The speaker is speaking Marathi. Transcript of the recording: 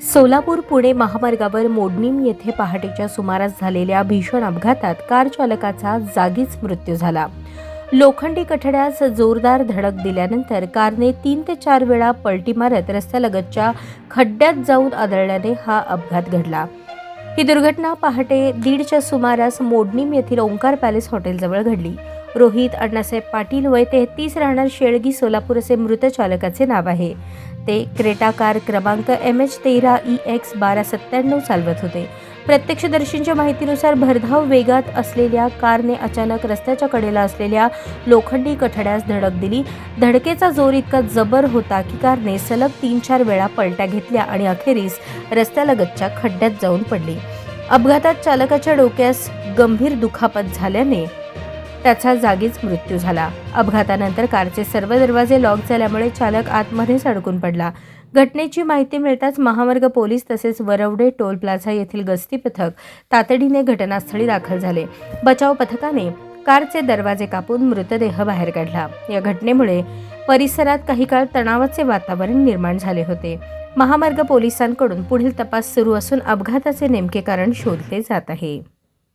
सोलापूर पुणे महामार्गावर मोडणीम येथे पहाटेच्या सुमारास झालेल्या भीषण अपघातात कार चालकाचा जागीच मृत्यू झाला। लोखंडी कठड्यास जोरदार धडक दिल्यानंतर कारने 3 ते 4 वेळा पलटी मारत रस्त्यालगतच्या खड्ड्यात जाऊन आदळल्याने हा अपघात घडला। ही दुर्घटना पहाटे 1:30च्या सुमारास मोडणीम येथील ओंकार पॅलेस हॉटेलजवळ घडली। रोहित अण्णासाहेब पाटील वय 33 राहणार शेळगी सोलापूर असे मृत चालकाचे नाव आहे। ते क्रेटा कार क्रमांक MH13EX1297 चालवत होते। प्रत्यक्षदर्शींच्या माहितीनुसार भरधाव वेगात असलेल्या कारने अचानक रस्त्याच्या कडेला असलेल्या लोखंडी कठड्यास धडक दिली। धडकेचा जोर इतका जबर होता की कारने सलग 3-4 वेळा पलट्या घेतल्या आणि अखेरीस रस्त्यालगतच्या खड्ड्यात जाऊन पडली। अपघातात चालकाच्या डोक्यास गंभीर दुखापत झाल्याने त्याचा जागीच मृत्यू झाला। अपघातानंतर कारचे सर्व दरवाजे लॉक झाल्यामुळे चालक आतमध्येच अडकून पडला। घटनेची माहिती मिळताच महामार्ग पोलीस तसेच वरवडे टोल प्लाझा येथील गस्ती पथक तातडीने घटनास्थळी दाखल झाले। बचाव पथकाने कारचे दरवाजे कापून मृतदेह बाहेर काढला। या घटनेमुळे परिसरात काही काळ तणावाचे वातावरण निर्माण झाले होते। महामार्ग पोलिसांकडून पुढील तपास सुरू असून अपघाताचे नेमके कारण शोधले जात आहे।